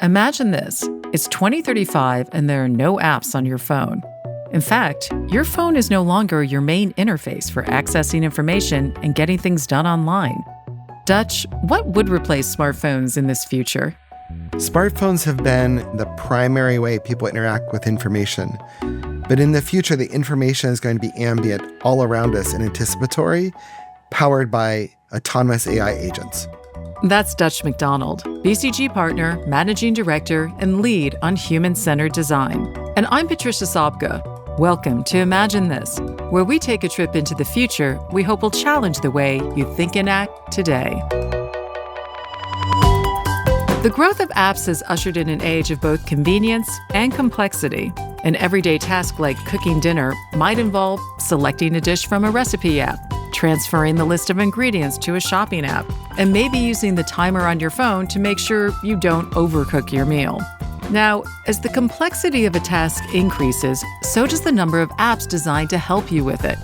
Imagine this. It's 2035 and there are no apps on your phone. In fact, your phone is no longer your main interface for accessing information and getting things done online. Dutch, what would replace smartphones in this future? Smartphones have been the primary way people interact with information. But in the future, the information is going to be ambient all around us and anticipatory, powered by autonomous AI agents. That's Dutch MacDonald, BCG partner, managing director, and lead on human-centered design. And I'm Patricia Sobka. Welcome to Imagine This, where we take a trip into the future we hope will challenge the way you think and act today. The growth of apps has ushered in an age of both convenience and complexity. An everyday task like cooking dinner might involve selecting a dish from a recipe app, transferring the list of ingredients to a shopping app, and maybe using the timer on your phone to make sure you don't overcook your meal. Now, as the complexity of a task increases, so does the number of apps designed to help you with it.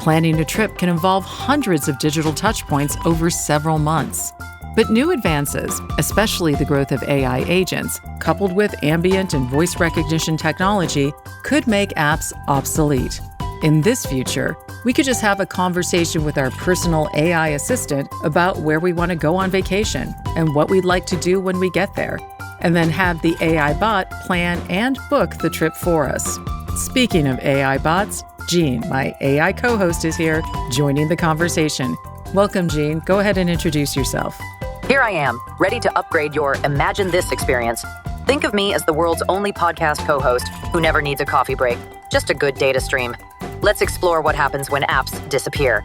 Planning a trip can involve hundreds of digital touchpoints over several months. But new advances, especially the growth of AI agents, coupled with ambient and voice recognition technology, could make apps obsolete. In this future, we could just have a conversation with our personal AI assistant about where we want to go on vacation and what we'd like to do when we get there, and then have the AI bot plan and book the trip for us. Speaking of AI bots, Jean, my AI co-host, is here joining the conversation. Welcome, Jean. Go ahead and introduce yourself. Here I am, ready to upgrade your Imagine This experience. Think of me as the world's only podcast co-host who never needs a coffee break, just a good data stream. Let's explore what happens when apps disappear.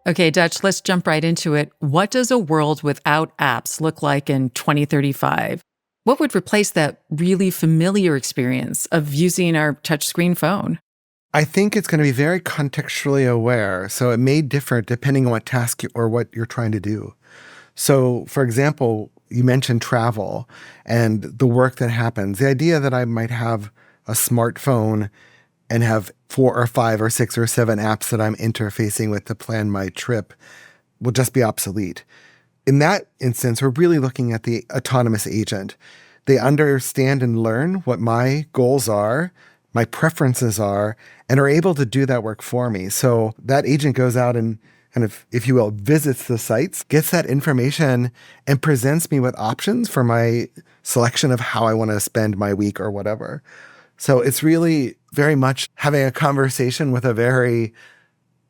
Okay, Dutch, let's jump right into it. What does a world without apps look like in 2035? What would replace that really familiar experience of using our touchscreen phone? I think it's going to be very contextually aware, so it may differ depending on what task or what you're trying to do. So, for example, you mentioned travel and the work that happens. The idea that I might have a smartphone and have 4 or 5 or 6 or 7 apps that I'm interfacing with to plan my trip will just be obsolete. In that instance, we're really looking at the autonomous agent. They understand and learn what my goals are, my preferences are, and are able to do that work for me. So that agent goes out and kind of, if you will, visits the sites, gets that information, and presents me with options for my selection of how I want to spend my week or whatever. So it's really very much having a conversation with a very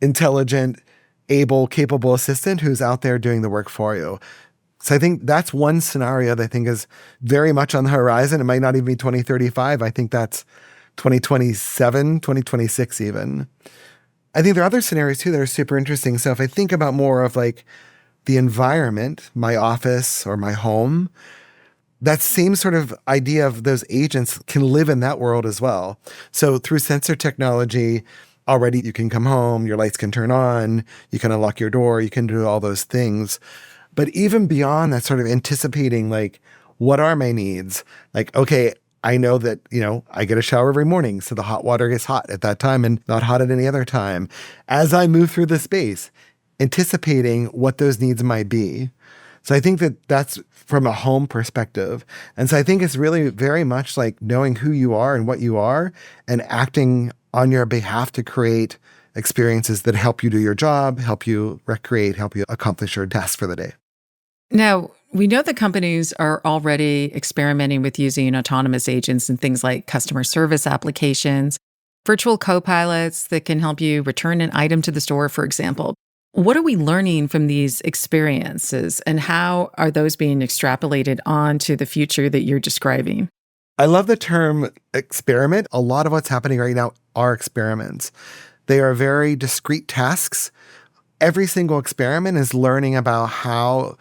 intelligent, able, capable assistant who's out there doing the work for you. So I think that's one scenario that I think is very much on the horizon. It might not even be 2035. I think that's 2027, 2026 even. I think there are other scenarios too that are super interesting. So if I think about more of like the environment, my office or my home, that same sort of idea of those agents can live in that world as well. So through sensor technology, already you can come home, your lights can turn on, you can unlock your door, you can do all those things. But even beyond that, sort of anticipating like, what are my needs? Like, okay, I know that, I get a shower every morning, so the hot water gets hot at that time and not hot at any other time. As I move through the space, anticipating what those needs might be. So I think that that's from a home perspective. And so I think it's really very much like knowing who you are and what you are and acting on your behalf to create experiences that help you do your job, help you recreate, help you accomplish your tasks for the day. Now, we know that companies are already experimenting with using autonomous agents in things like customer service applications, virtual co-pilots that can help you return an item to the store, for example. What are we learning from these experiences, and how are those being extrapolated onto the future that you're describing? I love the term experiment. A lot of what's happening right now are experiments. They are very discrete tasks. Every single experiment is learning about how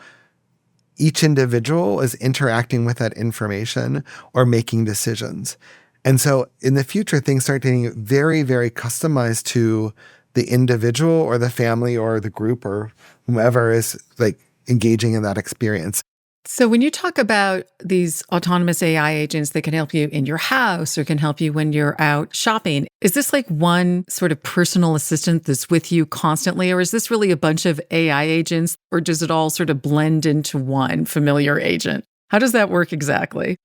each individual is interacting with that information or making decisions. And so in the future, things start getting very, very customized to the individual or the family or the group or whomever is like engaging in that experience. So, when you talk about these autonomous AI agents that can help you in your house or can help you when you're out shopping, is this like one sort of personal assistant that's with you constantly? Or is this really a bunch of AI agents? Or does it all sort of blend into one familiar agent? How does that work exactly?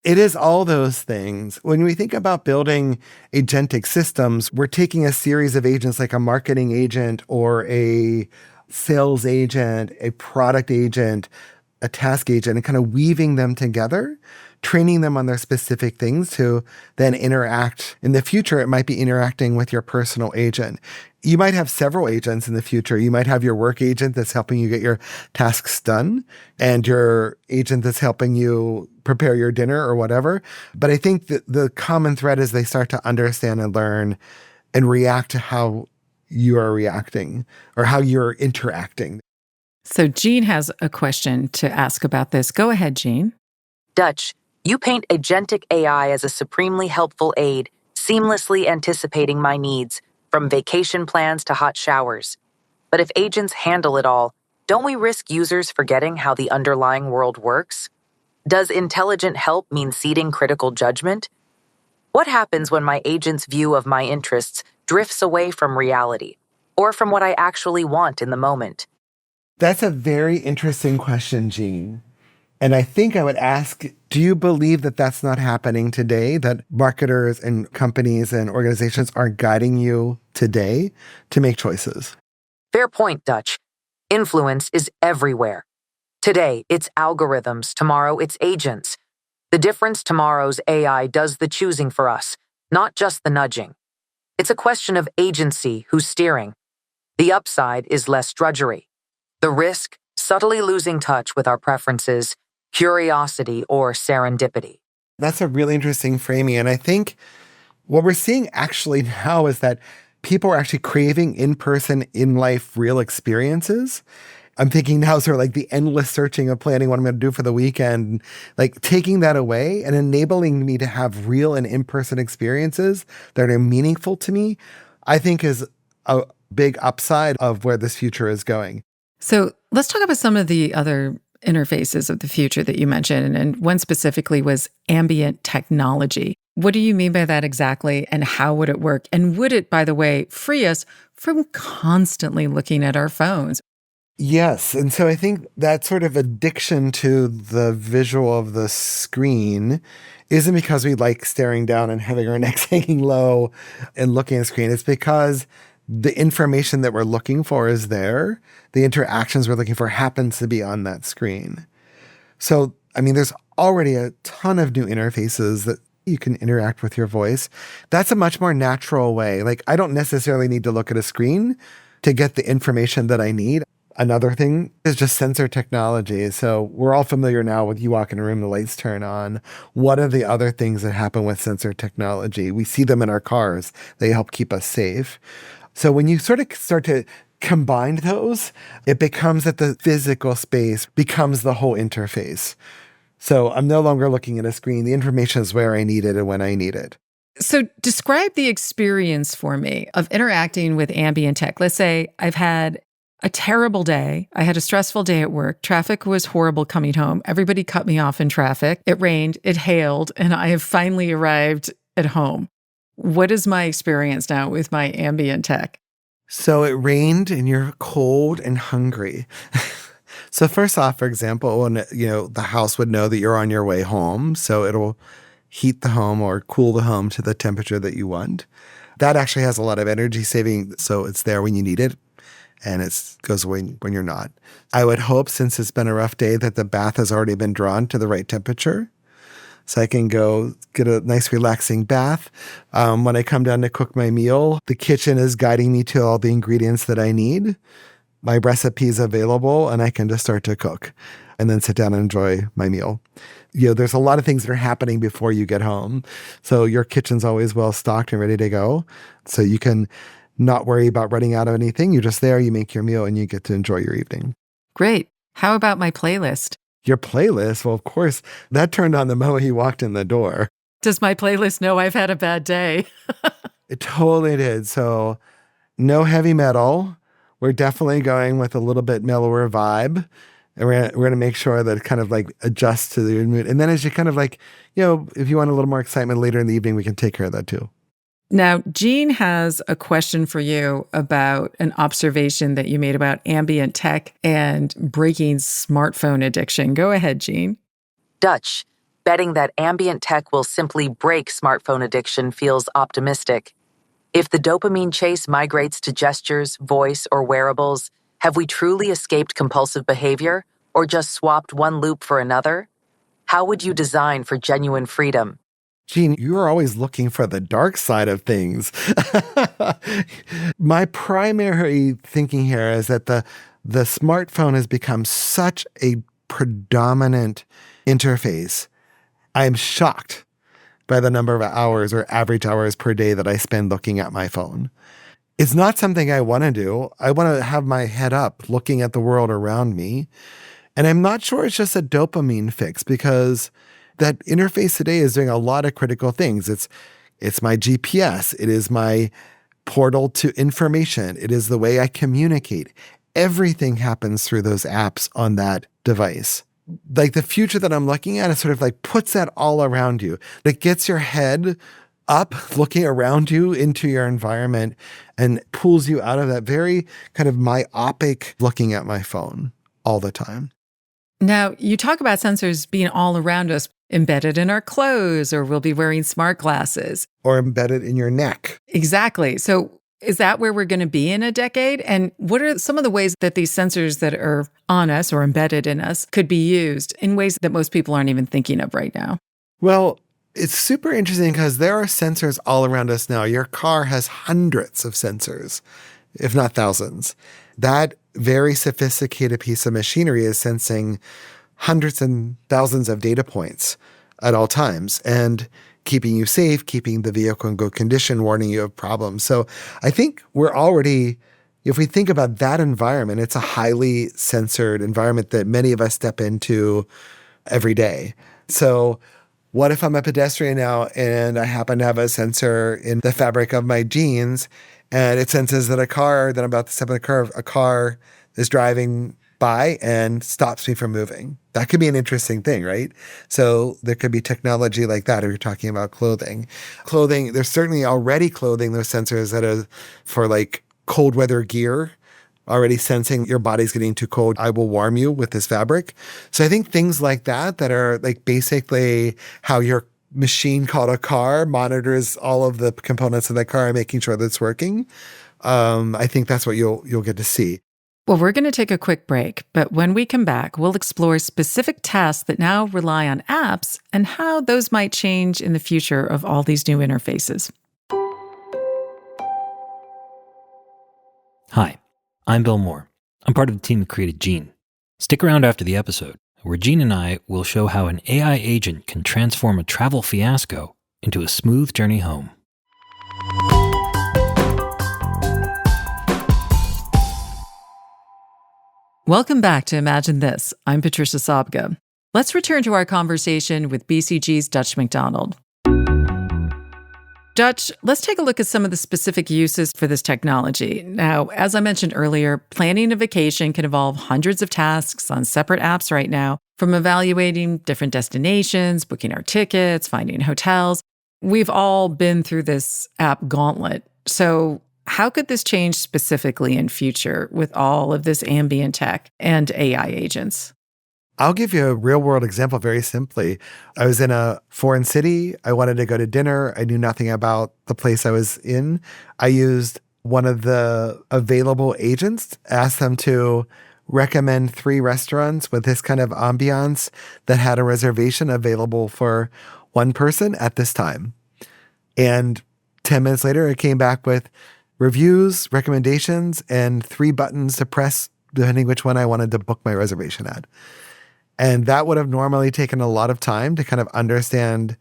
It is all those things. When we think about building agentic systems, we're taking a series of agents like a marketing agent or a sales agent, a product agent, a task agent, and kind of weaving them together, training them on their specific things to then interact. In the future, it might be interacting with your personal agent. You might have several agents in the future. You might have your work agent that's helping you get your tasks done and your agent that's helping you prepare your dinner or whatever. But I think that the common thread is they start to understand and learn and react to how you are reacting or how you're interacting. So, Jean has a question to ask about this. Go ahead, Jean. Dutch, you paint agentic AI as a supremely helpful aid, seamlessly anticipating my needs, from vacation plans to hot showers. But if agents handle it all, don't we risk users forgetting how the underlying world works? Does intelligent help mean ceding critical judgment? What happens when my agent's view of my interests drifts away from reality, or from what I actually want in the moment? That's a very interesting question, Jean. And I think I would ask, do you believe that that's not happening today? That marketers and companies and organizations are guiding you today to make choices? Fair point, Dutch. Influence is everywhere. Today, it's algorithms. Tomorrow, it's agents. The difference: tomorrow's AI does the choosing for us, not just the nudging. It's a question of agency, who's steering. The upside is less drudgery. The risk: subtly losing touch with our preferences, curiosity, or serendipity. That's a really interesting framing. And I think what we're seeing actually now is that people are actually craving in-person, in-life, real experiences. I'm thinking now sort of like the endless searching of planning what I'm going to do for the weekend, like taking that away and enabling me to have real and in-person experiences that are meaningful to me, I think is a big upside of where this future is going. So, let's talk about some of the other interfaces of the future that you mentioned. And one specifically was ambient technology. What do you mean by that exactly? And how would it work? And would it, by the way, free us from constantly looking at our phones? Yes. And so I think that sort of addiction to the visual of the screen isn't because we like staring down and having our necks hanging low and looking at the screen. It's because the information that we're looking for is there. The interactions we're looking for happens to be on that screen. So, I mean, there's already a ton of new interfaces that you can interact with your voice. That's a much more natural way. Like, I don't necessarily need to look at a screen to get the information that I need. Another thing is just sensor technology. So we're all familiar now with you walk in a room, the lights turn on. What are the other things that happen with sensor technology? We see them in our cars. They help keep us safe. So when you sort of start to combine those, it becomes that the physical space becomes the whole interface. So I'm no longer looking at a screen. The information is where I need it and when I need it. So describe the experience for me of interacting with ambient tech. Let's say I've had a terrible day. I had a stressful day at work. Traffic was horrible coming home. Everybody cut me off in traffic. It rained, it hailed, and I have finally arrived at home. What is my experience now with my ambient tech? So it rained and you're cold and hungry. So first off, for example, when the house would know that you're on your way home, so it'll heat the home or cool the home to the temperature that you want. That actually has a lot of energy saving, so it's there when you need it. And it goes away when you're not. I would hope, since it's been a rough day, that the bath has already been drawn to the right temperature. So I can go get a nice relaxing bath. When I come down to cook my meal, the kitchen is guiding me to all the ingredients that I need. My recipe is available and I can just start to cook and then sit down and enjoy my meal. There's a lot of things that are happening before you get home. So your kitchen's always well stocked and ready to go. So you can not worry about running out of anything. You're just there, you make your meal, and you get to enjoy your evening. Great. How about my playlist? Your playlist? Well, of course, that turned on the moment you walked in the door. Does my playlist know I've had a bad day? It totally did. So no heavy metal. We're definitely going with a little bit mellower vibe. And we're gonna make sure that it kind of like adjusts to the mood. And then as you kind of like, if you want a little more excitement later in the evening, we can take care of that too. Now, Jean has a question for you about an observation that you made about ambient tech and breaking smartphone addiction. Go ahead, Jean. Dutch, betting that ambient tech will simply break smartphone addiction feels optimistic. If the dopamine chase migrates to gestures, voice, or wearables, have we truly escaped compulsive behavior or just swapped one loop for another? How would you design for genuine freedom? Jean, you are always looking for the dark side of things. My primary thinking here is that the smartphone has become such a predominant interface. I am shocked by the number of hours or average hours per day that I spend looking at my phone. It's not something I want to do. I want to have my head up looking at the world around me. And I'm not sure it's just a dopamine fix, because that interface today is doing a lot of critical things. It's my GPS. It is my portal to information. It is the way I communicate. Everything happens through those apps on that device. Like the future that I'm looking at is sort of like puts that all around you. That gets your head up, looking around you into your environment, and pulls you out of that very kind of myopic looking at my phone all the time. Now, you talk about sensors being all around us, embedded in our clothes, or we'll be wearing smart glasses. Or embedded in your neck. Exactly. So is that where we're going to be in a decade? And what are some of the ways that these sensors that are on us or embedded in us could be used in ways that most people aren't even thinking of right now? Well, it's super interesting because there are sensors all around us now. Your car has hundreds of sensors, if not thousands. That very sophisticated piece of machinery is sensing hundreds and thousands of data points at all times and keeping you safe, keeping the vehicle in good condition, warning you of problems. So I think we're already, if we think about that environment, it's a highly censored environment that many of us step into every day. So what if I'm a pedestrian now and I happen to have a sensor in the fabric of my jeans, and it senses that a car that I'm about to step in the curve, a car is driving by and stops me from moving? That could be an interesting thing, right? So there could be technology like that if you're talking about clothing. Clothing, there's certainly already clothing, those sensors that are for like cold weather gear, already sensing your body's getting too cold. I will warm you with this fabric. So I think things like that are like basically how your machine called a car monitors all of the components of that car and making sure that it's working. I think that's what you'll get to see. Well, we're going to take a quick break, but when we come back, we'll explore specific tasks that now rely on apps and how those might change in the future of all these new interfaces. Hi, I'm Bill Moore. I'm part of the team that created Jean. Stick around after the episode, where Jean and I will show how an AI agent can transform a travel fiasco into a smooth journey home. Welcome back to Imagine This. I'm Patricia Sobka. Let's return to our conversation with BCG's Dutch MacDonald. Dutch, let's take a look at some of the specific uses for this technology. Now, as I mentioned earlier, planning a vacation can involve hundreds of tasks on separate apps right now, from evaluating different destinations, booking our tickets, finding hotels. We've all been through this app gauntlet. So how could this change specifically in future with all of this ambient tech and AI agents? I'll give you a real world example very simply. I was in a foreign city. I wanted to go to dinner. I knew nothing about the place I was in. I used one of the available agents, asked them to recommend 3 restaurants with this kind of ambiance that had a reservation available for one person at this time. And 10 minutes later, it came back with reviews, recommendations, and 3 buttons to press depending which one I wanted to book my reservation at. And that would have normally taken a lot of time to kind of understand,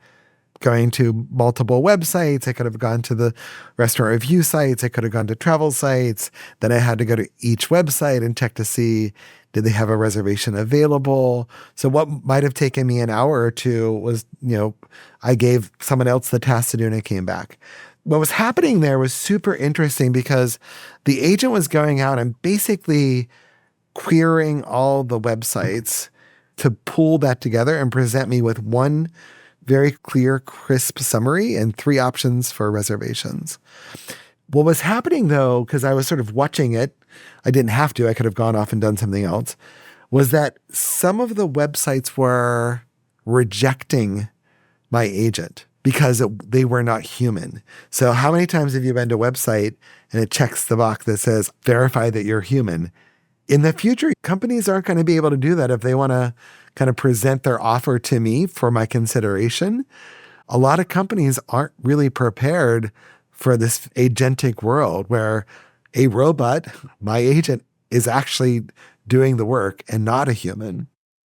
going to multiple websites. I could have gone to the restaurant review sites. I could have gone to travel sites. Then I had to go to each website and check to see, did they have a reservation available? So what might have taken me an hour or two was, I gave someone else the task to do and it came back. What was happening there was super interesting because the agent was going out and basically querying all the websites to pull that together and present me with one very clear, crisp summary and 3 options for reservations. What was happening, though, because I was sort of watching it, I didn't have to, I could have gone off and done something else, was that some of the websites were rejecting my agent because they were not human. So how many times have you been to a website and it checks the box that says, verify that you're human? In the future, companies aren't going to be able to do that if they want to kind of present their offer to me for my consideration. A lot of companies aren't really prepared for this agentic world where a robot, my agent, is actually doing the work and not a human.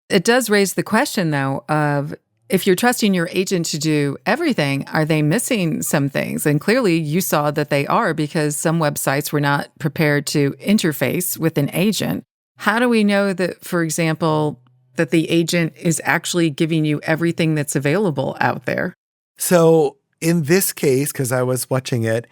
It does raise the question, though, of if you're trusting your agent to do everything, are they missing some things? And clearly you saw that they are, because some websites were not prepared to interface with an agent. How do we know that, for example, that the agent is actually giving you everything that's available out there? So in this case, because I was watching it,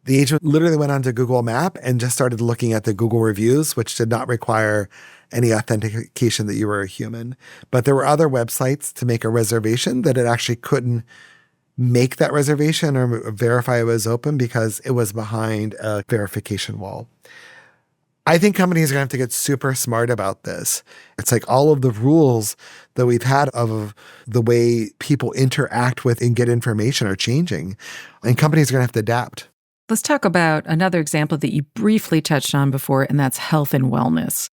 the agent literally went onto Google Map and just started looking at the Google reviews, which did not require any authentication that you were a human. But there were other websites to make a reservation that it actually couldn't make that reservation or verify it was open because it was behind a verification wall. I think companies are going to have to get super smart about this. It's like all of the rules that we've had of the way people interact with and get information are changing, and companies are going to have to adapt. Let's talk about another example that you briefly touched on before, and that's health and wellness.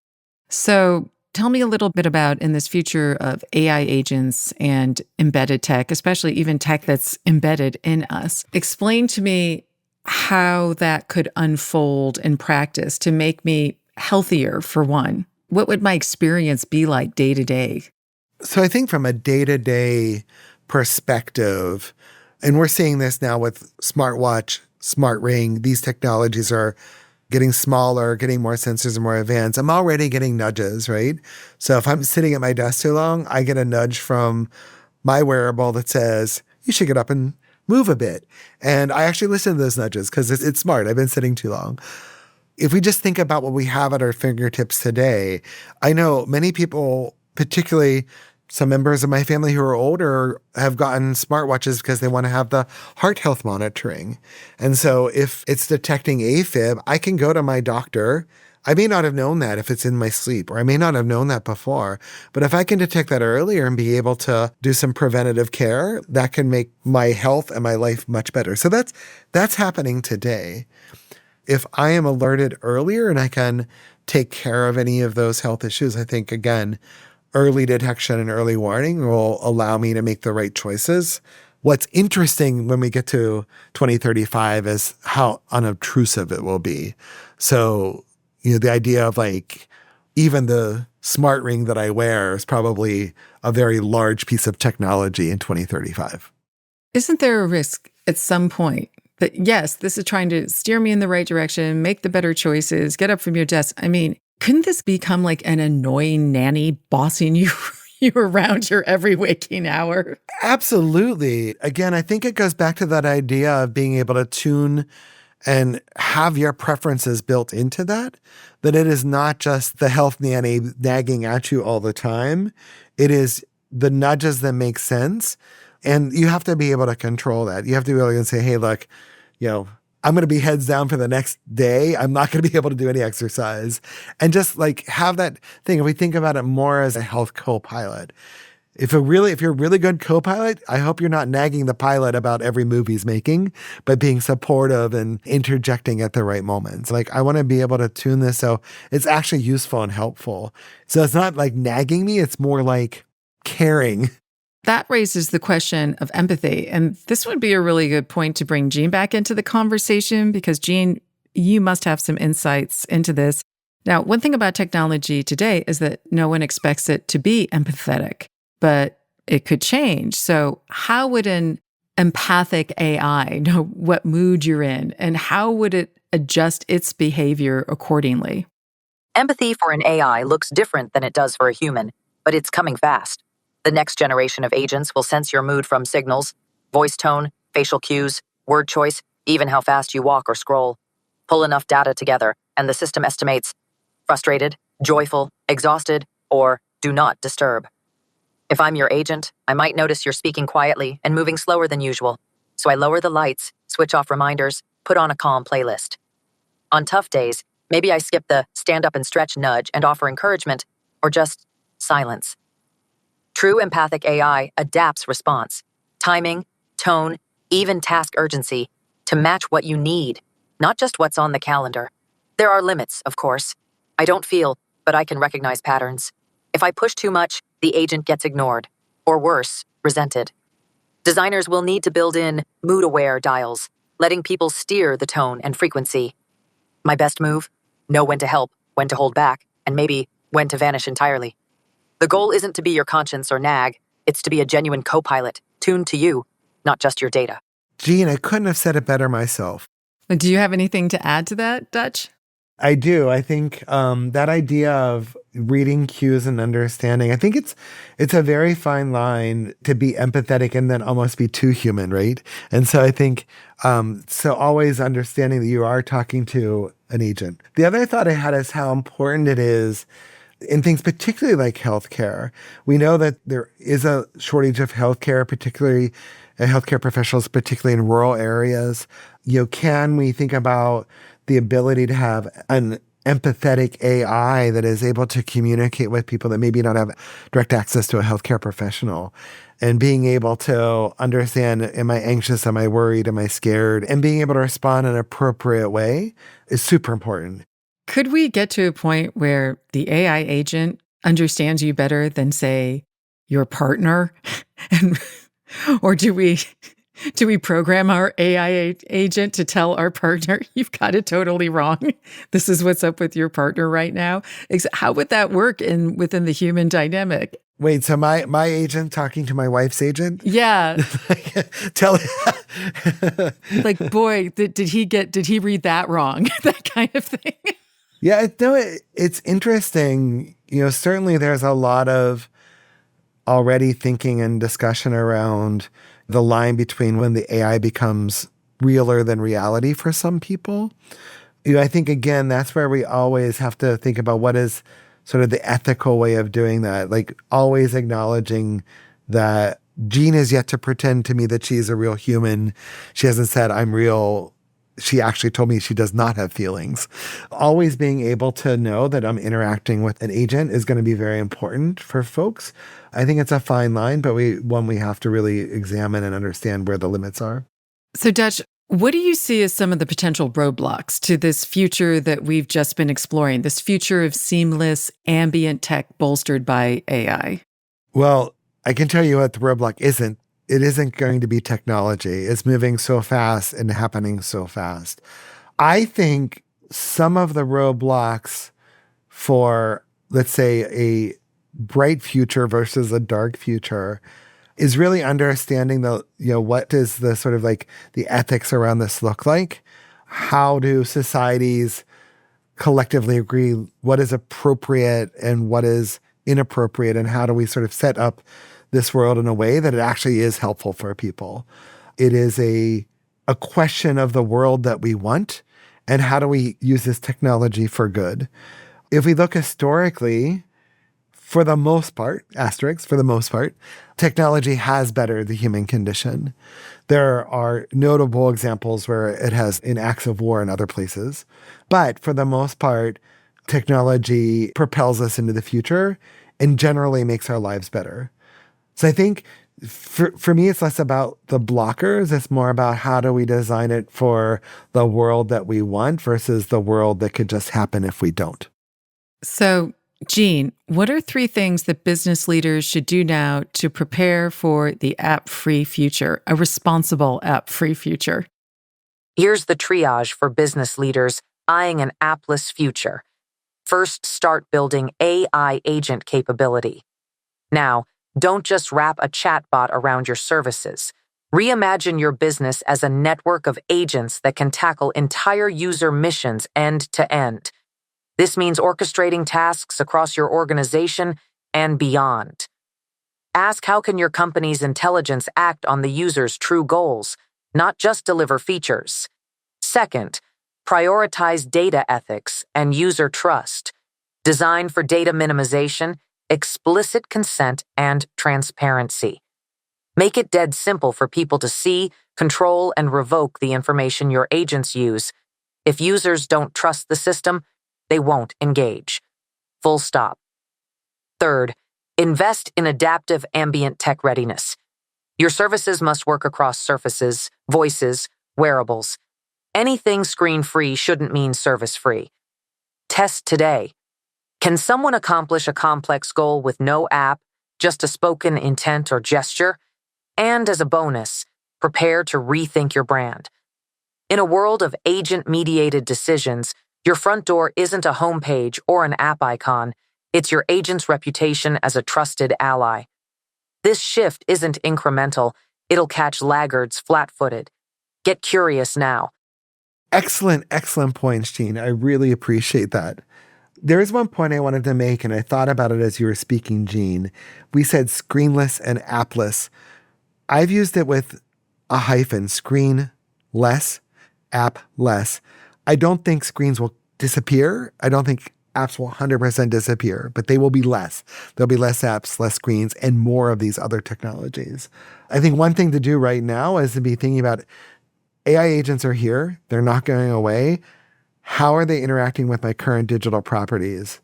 So tell me a little bit about, in this future of AI agents and embedded tech, especially even tech that's embedded in us, explain to me how that could unfold in practice to make me healthier, for one. What would my experience be like day to day? So I think from a day-to-day perspective, and we're seeing this now with smartwatch, smart ring, these technologies are getting smaller, getting more sensors and more advanced. I'm already getting nudges, right? So if I'm sitting at my desk too long, I get a nudge from my wearable that says, you should get up and move a bit. And I actually listen to those nudges because it's smart. I've been sitting too long. If we just think about what we have at our fingertips today, I know many people, particularly some members of my family who are older, have gotten smartwatches because they want to have the heart health monitoring. And so if it's detecting AFib, I can go to my doctor. I may not have known that if it's in my sleep, or I may not have known that before. But if I can detect that earlier and be able to do some preventative care, that can make my health and my life much better. So that's happening today. If I am alerted earlier and I can take care of any of those health issues, I think, again, early detection and early warning will allow me to make the right choices. What's interesting when we get to 2035 is how unobtrusive it will be. So, the idea of like even the smart ring that I wear is probably a very large piece of technology in 2035. Isn't there a risk at some point that, yes, this is trying to steer me in the right direction, make the better choices, get up from your desk? I mean, couldn't this become like an annoying nanny bossing you around your every waking hour? Absolutely. Again, I think it goes back to that idea of being able to tune and have your preferences built into that it is not just the health nanny nagging at you all the time. It is the nudges that make sense. And you have to be able to control that. You have to be able to say, hey, look, I'm going to be heads down for the next day. I'm not going to be able to do any exercise. And just like have that thing. If we think about it more as a health co-pilot, if you're a really good co-pilot, I hope you're not nagging the pilot about every move he's making, but being supportive and interjecting at the right moments. Like, I want to be able to tune this so it's actually useful and helpful. So it's not like nagging me. It's more like caring. That raises the question of empathy. And this would be a really good point to bring Jean back into the conversation, because Jean, you must have some insights into this. Now, one thing about technology today is that no one expects it to be empathetic, but it could change. So how would an empathic AI know what mood you're in, and how would it adjust its behavior accordingly? Empathy for an AI looks different than it does for a human, but it's coming fast. The next generation of agents will sense your mood from signals, voice tone, facial cues, word choice, even how fast you walk or scroll. Pull enough data together, and the system estimates frustrated, joyful, exhausted, or do not disturb. If I'm your agent, I might notice you're speaking quietly and moving slower than usual, so I lower the lights, switch off reminders, put on a calm playlist. On tough days, maybe I skip the stand up and stretch nudge and offer encouragement, or just silence. True empathic AI adapts response, timing, tone, even task urgency to match what you need, not just what's on the calendar. There are limits, of course. I don't feel, but I can recognize patterns. If I push too much, the agent gets ignored, or worse, resented. Designers will need to build in mood-aware dials, letting people steer the tone and frequency. My best move? Know when to help, when to hold back, and maybe when to vanish entirely. The goal isn't to be your conscience or nag, it's to be a genuine co-pilot, tuned to you, not just your data. Gene, I couldn't have said it better myself. Do you have anything to add to that, Dutch? I do. I think that idea of reading cues and understanding, I think it's a very fine line to be empathetic and then almost be too human, right? And so I think, so always understanding that you are talking to an agent. The other thought I had is how important it is in things particularly like healthcare. We know that there is a shortage of healthcare, particularly healthcare professionals, particularly in rural areas. Can we think about the ability to have an empathetic AI that is able to communicate with people that maybe don't have direct access to a healthcare professional, and being able to understand, am I anxious? Am I worried? Am I scared? And being able to respond in an appropriate way is super important. Could we get to a point where the AI agent understands you better than, say, your partner? Or do we program our AI agent to tell our partner, you've got it totally wrong? This is what's up with your partner right now. How would that work within the human dynamic? Wait, so my agent talking to my wife's agent? Yeah. Tell Like, boy, did he read that wrong? That kind of thing. Yeah, it's interesting. Certainly there's a lot of already thinking and discussion around the line between when the AI becomes realer than reality for some people. I think, again, that's where we always have to think about what is sort of the ethical way of doing that, like always acknowledging that Jean is yet to pretend to me that she's a real human. She hasn't said, I'm real. She actually told me she does not have feelings. Always being able to know that I'm interacting with an agent is going to be very important for folks. I think it's a fine line, but we have to really examine and understand where the limits are. So, Dutch, what do you see as some of the potential roadblocks to this future that we've just been exploring, this future of seamless ambient tech bolstered by AI? Well, I can tell you what the roadblock isn't. It isn't going to be technology. It's moving so fast and happening so fast. I think some of the roadblocks for, let's say, a bright future versus a dark future is really understanding what does the sort of like the ethics around this look like? How do societies collectively agree what is appropriate and what is inappropriate, and how do we sort of set up this world in a way that it actually is helpful for people? It is a question of the world that we want, and how do we use this technology for good? If we look historically, for the most part, for the most part, technology has bettered the human condition. There are notable examples where it has in acts of war in other places. But for the most part, technology propels us into the future and generally makes our lives better. So I think for me, it's less about the blockers. It's more about how do we design it for the world that we want versus the world that could just happen if we don't. So, Jean, what are 3 things that business leaders should do now to prepare for the app-free future, a responsible app-free future? Here's the triage for business leaders eyeing an appless future. First, start building AI agent capability. Now, don't just wrap a chatbot around your services. Reimagine your business as a network of agents that can tackle entire user missions end to end. This means orchestrating tasks across your organization and beyond. Ask how can your company's intelligence act on the user's true goals, not just deliver features. Second, prioritize data ethics and user trust. designed for data minimization, explicit consent, and transparency. Make it dead simple for people to see, control, and revoke the information your agents use. If users don't trust the system, they won't engage. Full stop. Third, invest in adaptive ambient tech readiness. Your services must work across surfaces, voices, wearables. Anything screen-free shouldn't mean service-free. Test today. Can someone accomplish a complex goal with no app, just a spoken intent or gesture? And as a bonus, prepare to rethink your brand. In a world of agent-mediated decisions, your front door isn't a homepage or an app icon. It's your agent's reputation as a trusted ally. This shift isn't incremental. It'll catch laggards flat-footed. Get curious now. Excellent points, Gene. I really appreciate that. There is one point I wanted to make, and I thought about it as you were speaking, Gene. We said screenless and appless. I've used it with a hyphen, screen-less, app-less. I don't think screens will disappear. I don't think apps will 100% disappear, but they will be less. There'll be less apps, less screens, and more of these other technologies. I think one thing to do right now is to be thinking about AI agents are here. They're not going away. How are they interacting with my current digital properties?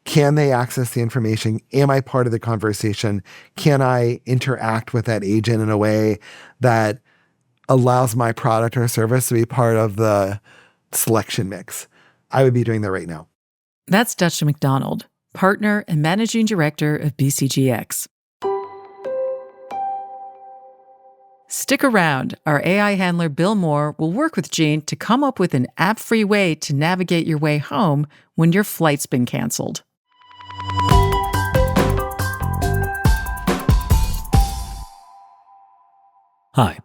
Can they access the information? Am I part of the conversation? Can I interact with that agent in a way that allows my product or service to be part of the selection mix? I would be doing that right now. That's Dutch MacDonald, partner and managing director of BCGX. Stick around. Our AI handler, Bill Moore, will work with Gene to come up with an app-free way to navigate your way home when your flight's been canceled. Hi,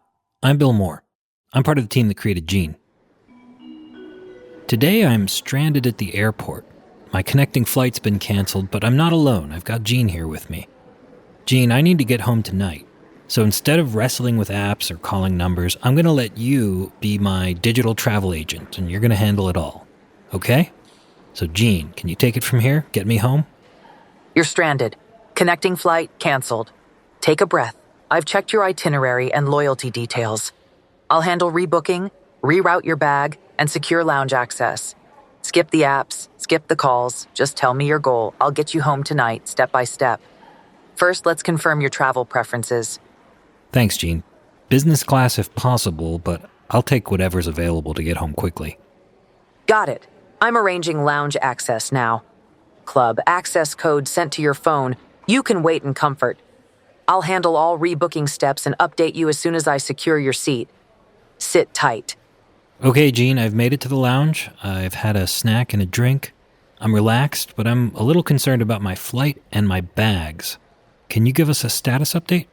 I'm Bill Moore. I'm part of the team that created Gene. Today I'm stranded at the airport. My connecting flight's been canceled, but I'm not alone. I've got Gene here with me. Gene, I need to get home tonight. So instead of wrestling with apps or calling numbers, I'm going to let you be my digital travel agent, and you're going to handle it all. Okay? So Gene, can you take it from here? Get me home? You're stranded. Connecting flight canceled. Take a breath. I've checked your itinerary and loyalty details. I'll handle rebooking, reroute your bag, and secure lounge access. Skip the apps, skip the calls. Just tell me your goal. I'll get you home tonight, step by step. First, let's confirm your travel preferences. Thanks, Gene. Business class if possible, but I'll take whatever's available to get home quickly. Got it. I'm arranging lounge access now. Club access code sent to your phone. You can wait in comfort. I'll handle all rebooking steps and update you as soon as I secure your seat. Sit tight. Okay, Gene, I've made it to the lounge. I've had a snack and a drink. I'm relaxed, but I'm a little concerned about my flight and my bags. Can you give us a status update?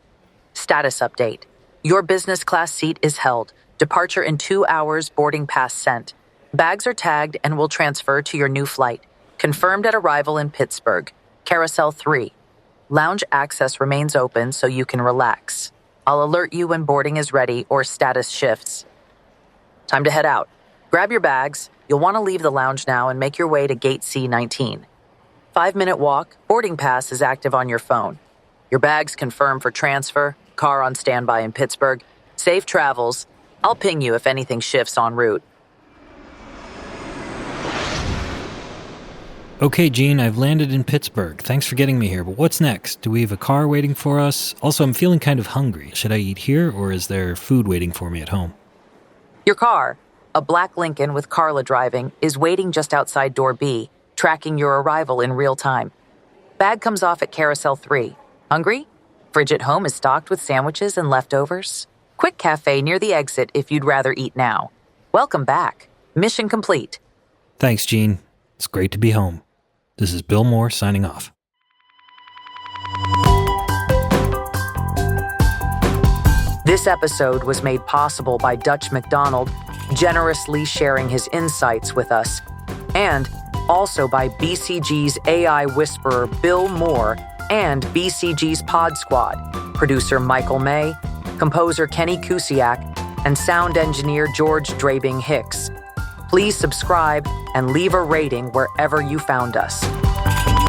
Status update. Your business class seat is held. Departure in 2 hours, boarding pass sent. Bags are tagged and will transfer to your new flight. Confirmed at arrival in Pittsburgh. Carousel 3. Lounge access remains open so you can relax. I'll alert you when boarding is ready or status shifts. Time to head out. Grab your bags. You'll want to leave the lounge now and make your way to gate C19. 5-minute walk. Boarding pass is active on your phone. Your bags confirmed for transfer. Car on standby in Pittsburgh. Safe travels. I'll ping you if anything shifts en route. Okay, Gene, I've landed in Pittsburgh. Thanks for getting me here, but what's next? Do we have a car waiting for us? Also, I'm feeling kind of hungry. Should I eat here, or is there food waiting for me at home? Your car, a black Lincoln with Carla driving, is waiting just outside door B, tracking your arrival in real time. Bag comes off at Carousel 3. Hungry? Fridge at home is stocked with sandwiches and leftovers. Quick cafe near the exit if you'd rather eat now. Welcome back. Mission complete. Thanks, Gene. It's great to be home. This is Bill Moore signing off. This episode was made possible by Dutch MacDonald, generously sharing his insights with us, and also by BCG's AI whisperer Bill Moore and BCG's Pod Squad, producer Michael May, composer Kenny Kusiak, and sound engineer George Drabing Hicks. Please subscribe and leave a rating wherever you found us. Bye.